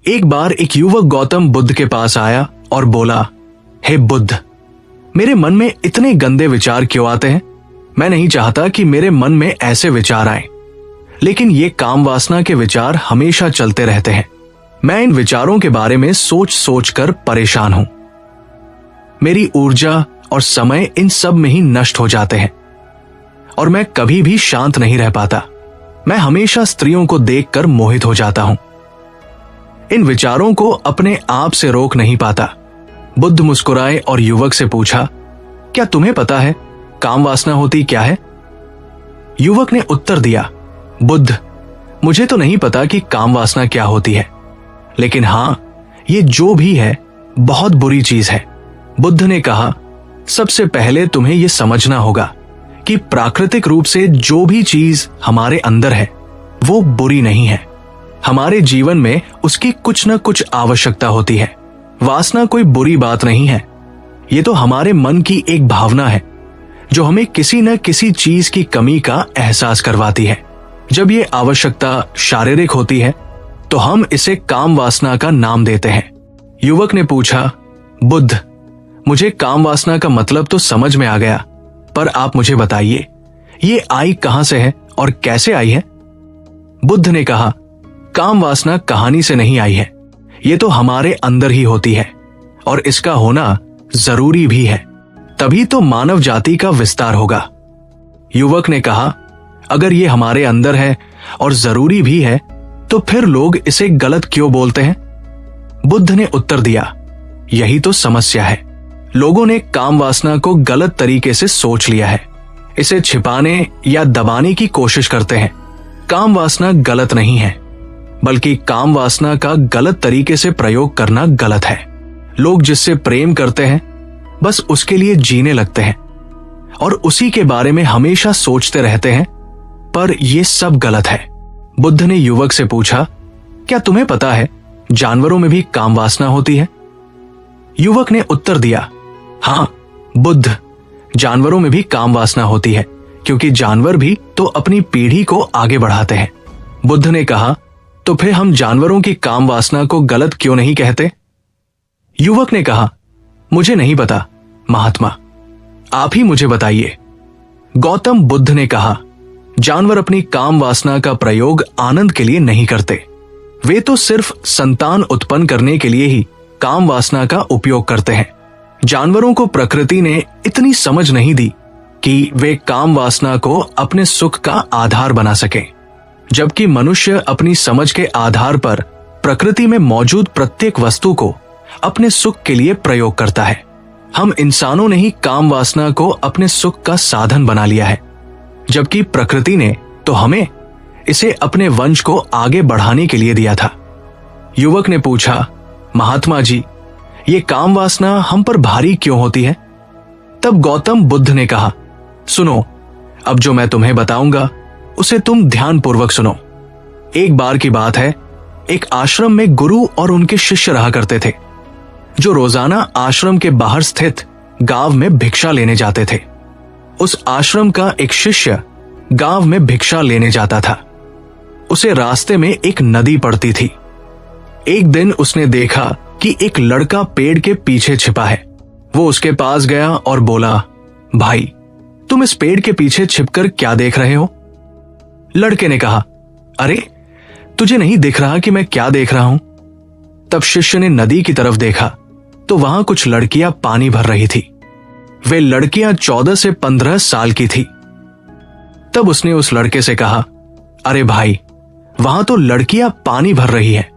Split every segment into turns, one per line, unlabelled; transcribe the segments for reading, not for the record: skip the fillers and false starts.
एक बार एक युवक गौतम बुद्ध के पास आया और बोला, हे बुद्ध, मेरे मन में इतने गंदे विचार क्यों आते हैं? मैं नहीं चाहता कि मेरे मन में ऐसे विचार आए, लेकिन ये काम वासना के विचार हमेशा चलते रहते हैं। मैं इन विचारों के बारे में सोच सोच कर परेशान हूं। मेरी ऊर्जा और समय इन सब में ही नष्ट हो जाते हैं और मैं कभी भी शांत नहीं रह पाता। मैं हमेशा स्त्रियों को देखकर मोहित हो जाता हूं। इन विचारों को अपने आप से रोक नहीं पाता। बुद्ध मुस्कुराए और युवक से पूछा, क्या तुम्हें पता है काम वासना होती क्या है? युवक ने उत्तर दिया, बुद्ध, मुझे तो नहीं पता कि काम वासना क्या होती है, लेकिन हां, ये जो भी है बहुत बुरी चीज है। बुद्ध ने कहा, सबसे पहले तुम्हें यह समझना होगा कि प्राकृतिक रूप से जो भी चीज हमारे अंदर है वो बुरी नहीं है। हमारे जीवन में उसकी कुछ न कुछ आवश्यकता होती है। वासना कोई बुरी बात नहीं है। ये तो हमारे मन की एक भावना है जो हमें किसी न किसी चीज की कमी का एहसास करवाती है। जब ये आवश्यकता शारीरिक होती है तो हम इसे काम वासना का नाम देते हैं। युवक ने पूछा, बुद्ध, मुझे काम वासना का मतलब तो समझ में आ गया, पर आप मुझे बताइए ये आई कहां से है और कैसे आई है? बुद्ध ने कहा, काम वासना कहानी से नहीं आई है, ये तो हमारे अंदर ही होती है और इसका होना जरूरी भी है, तभी तो मानव जाति का विस्तार होगा। युवक ने कहा, अगर ये हमारे अंदर है और जरूरी भी है तो फिर लोग इसे गलत क्यों बोलते हैं? बुद्ध ने उत्तर दिया, यही तो समस्या है। लोगों ने काम वासना को गलत तरीके से सोच लिया है। इसे छिपाने या दबाने की कोशिश करते हैं। काम वासना गलत नहीं है, बल्कि काम वासना का गलत तरीके से प्रयोग करना गलत है। लोग जिससे प्रेम करते हैं बस उसके लिए जीने लगते हैं और उसी के बारे में हमेशा सोचते रहते हैं, पर यह सब गलत है। बुद्ध ने युवक से पूछा, क्या तुम्हें पता है जानवरों में भी काम वासना होती है? युवक ने उत्तर दिया, हां बुद्ध, जानवरों में भी काम वासना होती है, क्योंकि जानवर भी तो अपनी पीढ़ी को आगे बढ़ाते हैं। बुद्ध ने कहा, तो फिर हम जानवरों की काम वासना को गलत क्यों नहीं कहते? युवक ने कहा, मुझे नहीं पता महात्मा, आप ही मुझे बताइए। गौतम बुद्ध ने कहा, जानवर अपनी काम वासना का प्रयोग आनंद के लिए नहीं करते। वे तो सिर्फ संतान उत्पन्न करने के लिए ही काम वासना का उपयोग करते हैं। जानवरों को प्रकृति ने इतनी समझ नहीं दी कि वे काम वासना को अपने सुख का आधार बना सकें, जबकि मनुष्य अपनी समझ के आधार पर प्रकृति में मौजूद प्रत्येक वस्तु को अपने सुख के लिए प्रयोग करता है। हम इंसानों ने ही काम वासना को अपने सुख का साधन बना लिया है, जबकि प्रकृति ने तो हमें इसे अपने वंश को आगे बढ़ाने के लिए दिया था। युवक ने पूछा, महात्मा जी, ये काम वासना हम पर भारी क्यों होती है? तब गौतम बुद्ध ने कहा, सुनो, अब जो मैं तुम्हें बताऊंगा उसे तुम ध्यानपूर्वक सुनो। एक बार की बात है, एक आश्रम में गुरु और उनके शिष्य रहा करते थे, जो रोजाना आश्रम के बाहर स्थित गांव में भिक्षा लेने जाते थे। उस आश्रम का एक शिष्य गांव में भिक्षा लेने जाता था। उसे रास्ते में एक नदी पड़ती थी। एक दिन उसने देखा कि एक लड़का पेड़ के पीछे छिपा है। वो उसके पास गया और बोला, भाई, तुम इस पेड़ के पीछे छिपकर क्या देख रहे हो? लड़के ने कहा, अरे, तुझे नहीं दिख रहा कि मैं क्या देख रहा हूं? तब शिष्य ने नदी की तरफ देखा तो वहां कुछ लड़कियां पानी भर रही थी। वे लड़कियां 14 से 15 साल की थी। तब उसने उस लड़के से कहा, अरे भाई, वहां तो लड़कियां पानी भर रही है,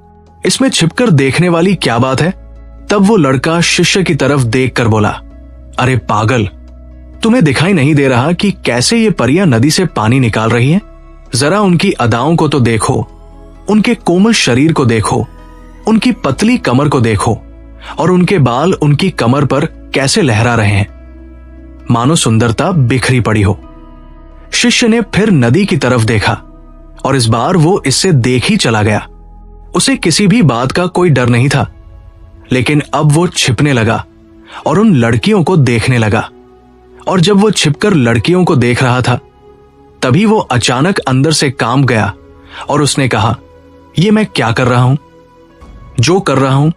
इसमें छिपकर देखने वाली क्या बात है? तब वो लड़का शिष्य की तरफ देखकर बोला, अरे पागल, तुम्हें दिखाई नहीं दे रहा कि कैसे ये परियां नदी से पानी निकाल रही हैं? जरा उनकी अदाओं को तो देखो, उनके कोमल शरीर को देखो, उनकी पतली कमर को देखो और उनके बाल उनकी कमर पर कैसे लहरा रहे हैं, मानो सुंदरता बिखरी पड़ी हो। शिष्य ने फिर नदी की तरफ देखा और इस बार वो इससे देख ही चला गया। उसे किसी भी बात का कोई डर नहीं था, लेकिन अब वो छिपने लगा और उन लड़कियों को देखने लगा। और जब वो छिपकर लड़कियों को देख रहा था, तभी वो अचानक अंदर से कांप गया और उसने कहा, ये मैं क्या कर रहा हूं? जो कर रहा हूं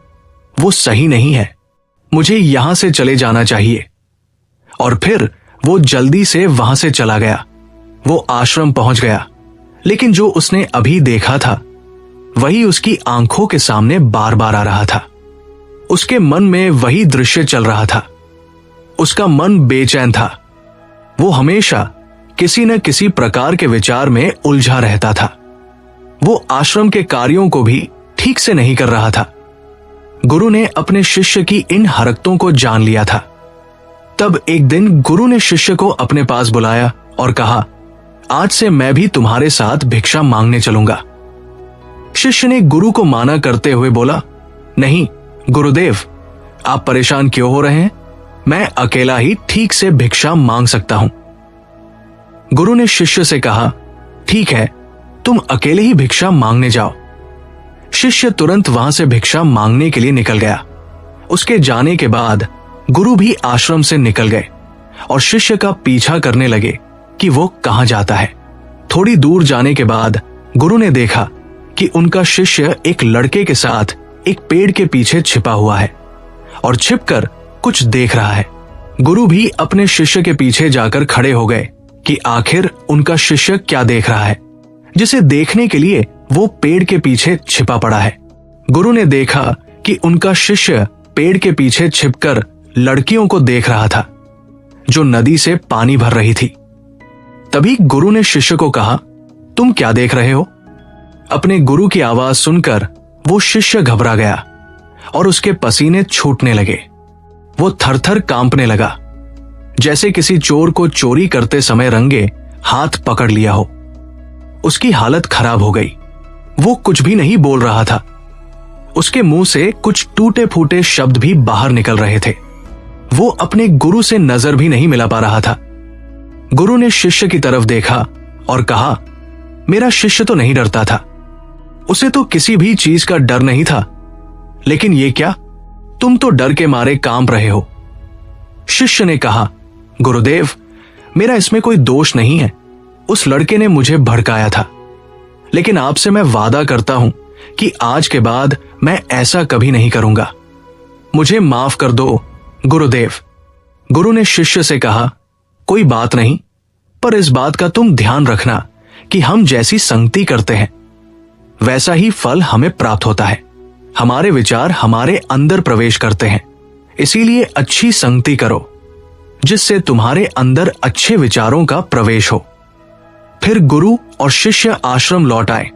वो सही नहीं है, मुझे यहां से चले जाना चाहिए। और फिर वो जल्दी से वहां से चला गया। वो आश्रम पहुंच गया, लेकिन जो उसने अभी देखा था वही उसकी आंखों के सामने बार बार आ रहा था। उसके मन में वही दृश्य चल रहा था। उसका मन बेचैन था। वो हमेशा किसी न किसी प्रकार के विचार में उलझा रहता था। वो आश्रम के कार्यों को भी ठीक से नहीं कर रहा था। गुरु ने अपने शिष्य की इन हरकतों को जान लिया था। तब एक दिन गुरु ने शिष्य को अपने पास बुलाया और कहा, आज से मैं भी तुम्हारे साथ भिक्षा मांगने चलूंगा। शिष्य ने गुरु को माना करते हुए बोला, नहीं गुरुदेव, आप परेशान क्यों हो रहे हैं? मैं अकेला ही ठीक से भिक्षा मांग सकता हूं। गुरु ने शिष्य से कहा, ठीक है, तुम अकेले ही भिक्षा मांगने जाओ। शिष्य तुरंत वहां से भिक्षा मांगने के लिए निकल गया। उसके जाने के बाद गुरु भी आश्रम से निकल गए और शिष्य का पीछा करने लगे कि वो कहां जाता है। थोड़ी दूर जाने के बाद गुरु ने देखा कि उनका शिष्य एक लड़के के साथ एक पेड़ के पीछे छिपा हुआ है और छिपकर कुछ देख रहा है। गुरु भी अपने शिष्य के पीछे जाकर खड़े हो गए कि आखिर उनका शिष्य क्या देख रहा है, जिसे देखने के लिए वो पेड़ के पीछे छिपा पड़ा है। गुरु ने देखा कि उनका शिष्य पेड़ के पीछे छिपकर लड़कियों को देख रहा था जो नदी से पानी भर रही थी। तभी गुरु ने शिष्य को कहा, तुम क्या देख रहे हो? अपने गुरु की आवाज सुनकर वो शिष्य घबरा गया और उसके पसीने छूटने लगे। वो थरथर कांपने लगा, जैसे किसी चोर को चोरी करते समय रंगे हाथ पकड़ लिया हो। उसकी हालत खराब हो गई। वो कुछ भी नहीं बोल रहा था। उसके मुंह से कुछ टूटे फूटे शब्द भी बाहर निकल रहे थे। वो अपने गुरु से नजर भी नहीं मिला पा रहा था। गुरु ने शिष्य की तरफ देखा और कहा, मेरा शिष्य तो नहीं डरता था, उसे तो किसी भी चीज का डर नहीं था, लेकिन ये क्या, तुम तो डर के मारे कांप रहे हो। शिष्य ने कहा, गुरुदेव, मेरा इसमें कोई दोष नहीं है। उस लड़के ने मुझे भड़काया था, लेकिन आपसे मैं वादा करता हूं कि आज के बाद मैं ऐसा कभी नहीं करूंगा। मुझे माफ कर दो गुरुदेव। गुरु ने शिष्य से कहा, कोई बात नहीं, पर इस बात का तुम ध्यान रखना कि हम जैसी संगति करते हैं वैसा ही फल हमें प्राप्त होता है। हमारे विचार हमारे अंदर प्रवेश करते हैं, इसीलिए अच्छी संगति करो जिससे तुम्हारे अंदर अच्छे विचारों का प्रवेश हो। फिर गुरु और शिष्य आश्रम लौट आए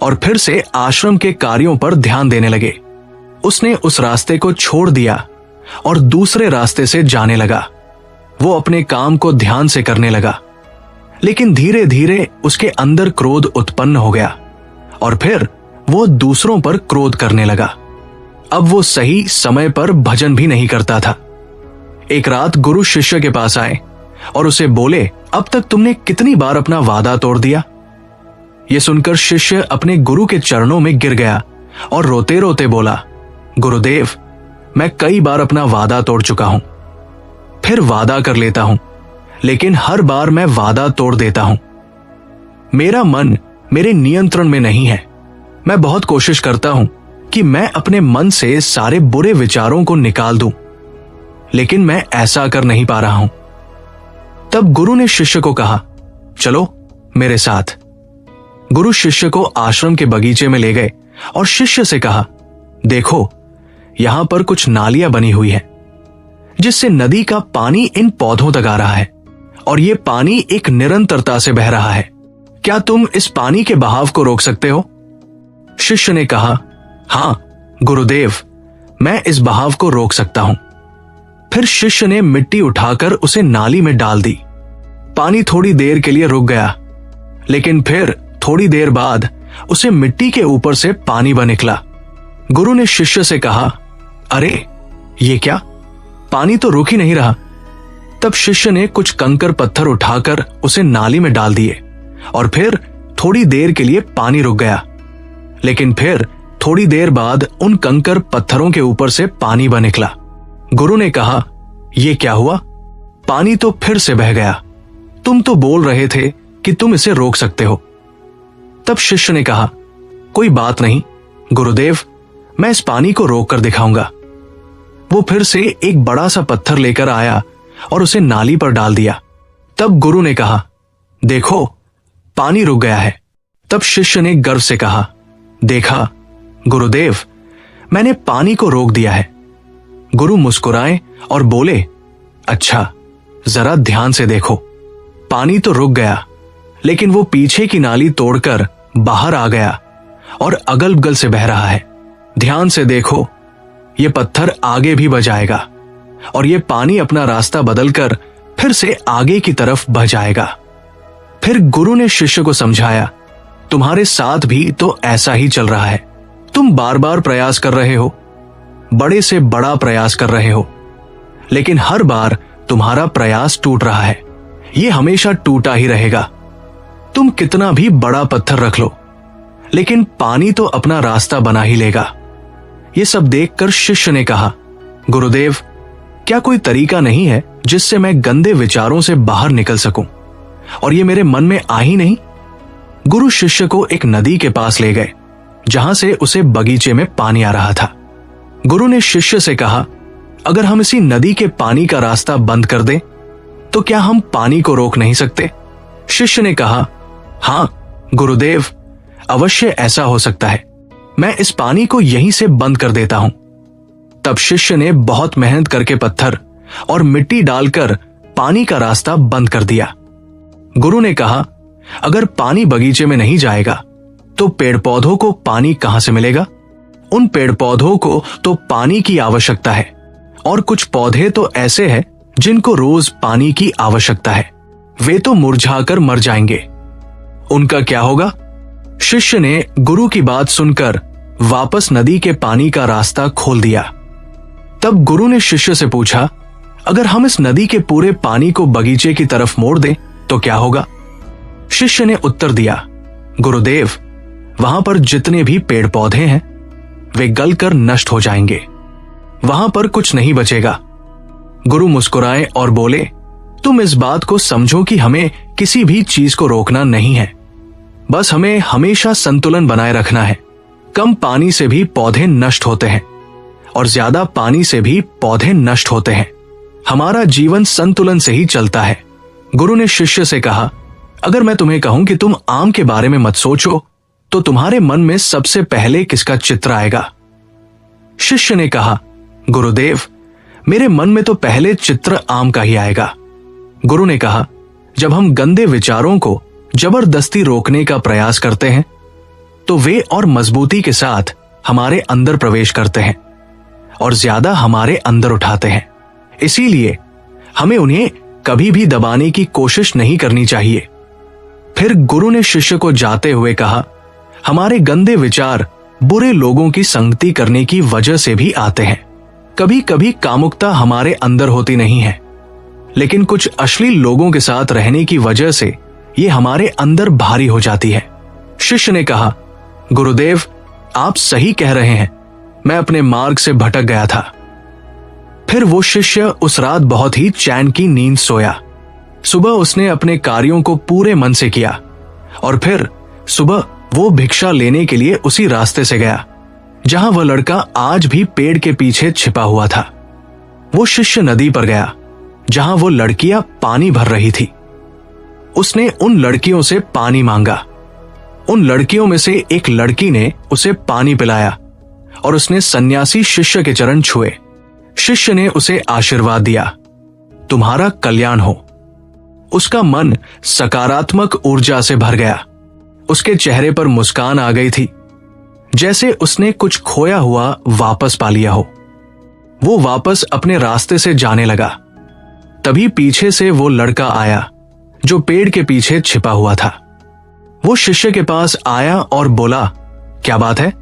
और फिर से आश्रम के कार्यों पर ध्यान देने लगे। उसने उस रास्ते को छोड़ दिया और दूसरे रास्ते से जाने लगा। वो अपने काम को ध्यान से करने लगा, लेकिन धीरे धीरे उसके अंदर क्रोध उत्पन्न हो गया और फिर वो दूसरों पर क्रोध करने लगा। अब वो सही समय पर भजन भी नहीं करता था। एक रात गुरु शिष्य के पास आए और उसे बोले, अब तक तुमने कितनी बार अपना वादा तोड़ दिया? ये सुनकर शिष्य अपने गुरु के चरणों में गिर गया और रोते रोते बोला, गुरुदेव, मैं कई बार अपना वादा तोड़ चुका हूं, फिर वादा कर लेता हूं, लेकिन हर बार मैं वादा तोड़ देता हूं। मेरा मन मेरे नियंत्रण में नहीं है। मैं बहुत कोशिश करता हूं कि मैं अपने मन से सारे बुरे विचारों को निकाल दूं, लेकिन मैं ऐसा कर नहीं पा रहा हूं। तब गुरु ने शिष्य को कहा, चलो मेरे साथ। गुरु शिष्य को आश्रम के बगीचे में ले गए और शिष्य से कहा, देखो, यहां पर कुछ नालियां बनी हुई है जिससे नदी का पानी इन पौधों तक आ रहा है और ये पानी एक निरंतरता से बह रहा है। क्या तुम इस पानी के बहाव को रोक सकते हो? शिष्य ने कहा, हां गुरुदेव, मैं इस बहाव को रोक सकता हूं। फिर शिष्य ने मिट्टी उठाकर उसे नाली में डाल दी। पानी थोड़ी देर के लिए रुक गया, लेकिन फिर थोड़ी देर बाद उसे मिट्टी के ऊपर से पानी बह निकला। गुरु ने शिष्य से कहा, अरे ये क्या, पानी तो रुक ही नहीं रहा। तब शिष्य ने कुछ कंकर पत्थर उठाकर उसे नाली में डाल दिए और फिर थोड़ी देर के लिए पानी रुक गया, लेकिन फिर थोड़ी देर बाद उन कंकर पत्थरों के ऊपर से पानी बह निकला। गुरु ने कहा, यह क्या हुआ? पानी तो फिर से बह गया। तुम तो बोल रहे थे कि तुम इसे रोक सकते हो। तब शिष्य ने कहा, कोई बात नहीं गुरुदेव, मैं इस पानी को रोक कर दिखाऊंगा। वो फिर से एक बड़ा सा पत्थर लेकर आया और उसे नाली पर डाल दिया। तब गुरु ने कहा, देखो पानी रुक गया है। तब शिष्य ने गर्व से कहा, देखा गुरुदेव, मैंने पानी को रोक दिया है। गुरु मुस्कुराए और बोले, अच्छा जरा ध्यान से देखो, पानी तो रुक गया, लेकिन वो पीछे की नाली तोड़कर बाहर आ गया और अगल बगल से बह रहा है। ध्यान से देखो, ये पत्थर आगे भी बह जाएगा और ये पानी अपना रास्ता बदलकर फिर से आगे की तरफ बह जाएगा। फिर गुरु ने शिष्य को समझाया, तुम्हारे साथ भी तो ऐसा ही चल रहा है। तुम बार बार प्रयास कर रहे हो, बड़े से बड़ा प्रयास कर रहे हो, लेकिन हर बार तुम्हारा प्रयास टूट रहा है। ये हमेशा टूटा ही रहेगा। तुम कितना भी बड़ा पत्थर रख लो, लेकिन पानी तो अपना रास्ता बना ही लेगा। ये सब देखकर शिष्य ने कहा, गुरुदेव, क्या कोई तरीका नहीं है जिससे मैं गंदे विचारों से बाहर निकल सकूं, और ये मेरे मन में आ ही नहीं। गुरु शिष्य को एक नदी के पास ले गए, जहां से उसे बगीचे में पानी आ रहा था। गुरु ने शिष्य से कहा, अगर हम इसी नदी के पानी का रास्ता बंद कर दें, तो क्या हम पानी को रोक नहीं सकते? शिष्य ने कहा, हाँ गुरुदेव, अवश्य ऐसा हो सकता है। मैं इस पानी को यहीं से बंद कर देता हूं। तब शिष्य ने बहुत मेहनत करके पत्थर और मिट्टी डालकर पानी का रास्ता बंद कर दिया। गुरु ने कहा, अगर पानी बगीचे में नहीं जाएगा तो पेड़ पौधों को पानी कहां से मिलेगा? उन पेड़ पौधों को तो पानी की आवश्यकता है, और कुछ पौधे तो ऐसे हैं जिनको रोज पानी की आवश्यकता है। वे तो मुरझाकर मर जाएंगे, उनका क्या होगा? शिष्य ने गुरु की बात सुनकर वापस नदी के पानी का रास्ता खोल दिया। तब गुरु ने शिष्य से पूछा, अगर हम इस नदी के पूरे पानी को बगीचे की तरफ मोड़ दें तो क्या होगा? शिष्य ने उत्तर दिया, गुरुदेव, वहां पर जितने भी पेड़ पौधे हैं वे गलकर नष्ट हो जाएंगे, वहां पर कुछ नहीं बचेगा। गुरु मुस्कुराए और बोले, तुम इस बात को समझो कि हमें किसी भी चीज को रोकना नहीं है, बस हमें हमेशा संतुलन बनाए रखना है। कम पानी से भी पौधे नष्ट होते हैं और ज्यादा पानी से भी पौधे नष्ट होते हैं। हमारा जीवन संतुलन से ही चलता है। गुरु ने शिष्य से कहा, अगर मैं तुम्हें कहूं कि तुम आम के बारे में मत सोचो, तो तुम्हारे मन में सबसे पहले किसका चित्र आएगा? शिष्य ने कहा, गुरुदेव, मेरे मन में तो पहले चित्र आम का ही आएगा। गुरु ने कहा, जब हम गंदे विचारों को जबरदस्ती रोकने का प्रयास करते हैं तो वे और मजबूती के साथ हमारे अंदर प्रवेश करते हैं और ज्यादा हमारे अंदर उठाते हैं। इसीलिए हमें उन्हें कभी भी दबाने की कोशिश नहीं करनी चाहिए। फिर गुरु ने शिष्य को जाते हुए कहा, हमारे गंदे विचार बुरे लोगों की संगति करने की वजह से भी आते हैं। कभी कभी कामुकता हमारे अंदर होती नहीं है, लेकिन कुछ अश्लील लोगों के साथ रहने की वजह से ये हमारे अंदर भारी हो जाती है। शिष्य ने कहा, गुरुदेव, आप सही कह रहे हैं, मैं अपने मार्ग से भटक गया था। फिर वो शिष्य उस रात बहुत ही चैन की नींद सोया। सुबह उसने अपने कार्यों को पूरे मन से किया और फिर सुबह वो भिक्षा लेने के लिए उसी रास्ते से गया जहां वह लड़का आज भी पेड़ के पीछे छिपा हुआ था। वो शिष्य नदी पर गया जहां वो लड़कियां पानी भर रही थी। उसने उन लड़कियों से पानी मांगा। उन लड़कियों में से एक लड़की ने उसे पानी पिलाया और उसने सन्यासी शिष्य के चरण छुए। शिष्य ने उसे आशीर्वाद दिया, तुम्हारा कल्याण हो। उसका मन सकारात्मक ऊर्जा से भर गया। उसके चेहरे पर मुस्कान आ गई थी, जैसे उसने कुछ खोया हुआ वापस पा लिया हो। वो वापस अपने रास्ते से जाने लगा। तभी पीछे से वो लड़का आया जो पेड़ के पीछे छिपा हुआ था। वो शिष्य के पास आया और बोला, क्या बात है,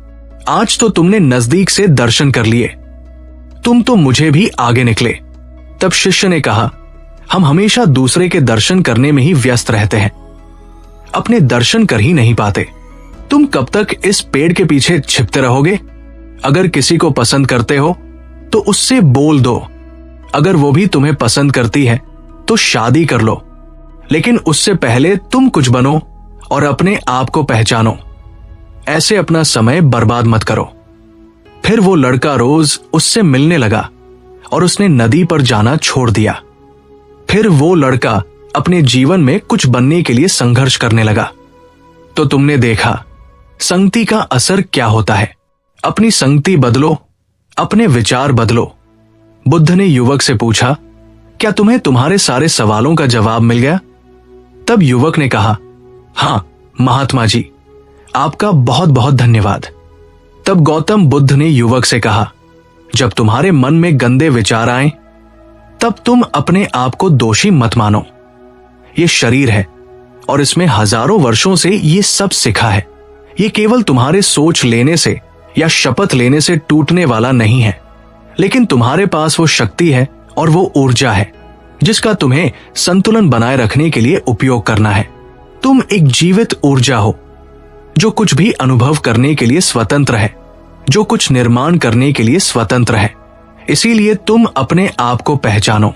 आज तो तुमने नजदीक से दर्शन कर लिए, तुम तो मुझे भी आगे निकले। तब शिष्य ने कहा, हम हमेशा दूसरे के दर्शन करने में ही व्यस्त रहते हैं, अपने दर्शन कर ही नहीं पाते। तुम कब तक इस पेड़ के पीछे छिपते रहोगे? अगर किसी को पसंद करते हो तो उससे बोल दो। अगर वो भी तुम्हें पसंद करती है तो शादी कर लो, लेकिन उससे पहले तुम कुछ बनो और अपने आप को पहचानो। ऐसे अपना समय बर्बाद मत करो। फिर वो लड़का रोज उससे मिलने लगा और उसने नदी पर जाना छोड़ दिया। फिर वो लड़का अपने जीवन में कुछ बनने के लिए संघर्ष करने लगा। तो तुमने देखा संगति का असर क्या होता है। अपनी संगति बदलो, अपने विचार बदलो। बुद्ध ने युवक से पूछा, क्या तुम्हें तुम्हारे सारे सवालों का जवाब मिल गया? तब युवक ने कहा, हां महात्मा जी, आपका बहुत बहुत धन्यवाद। तब गौतम बुद्ध ने युवक से कहा, जब तुम्हारे मन में गंदे विचार आए तब तुम अपने आप को दोषी मत मानो। ये शरीर है और इसमें हजारों वर्षों से ये सब सिखा है। ये केवल तुम्हारे सोच लेने से या शपथ लेने से टूटने वाला नहीं है, लेकिन तुम्हारे पास वो शक्ति है और वो ऊर्जा है जिसका तुम्हें संतुलन बनाए रखने के लिए उपयोग करना है। तुम एक जीवित ऊर्जा हो जो कुछ भी अनुभव करने के लिए स्वतंत्र है, जो कुछ निर्माण करने के लिए स्वतंत्र है। इसीलिए तुम अपने आप को पहचानो।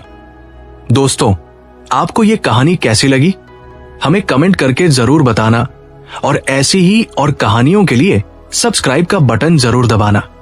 दोस्तों, आपको ये कहानी कैसी लगी हमें कमेंट करके जरूर बताना और ऐसी ही और कहानियों के लिए सब्सक्राइब का बटन जरूर दबाना।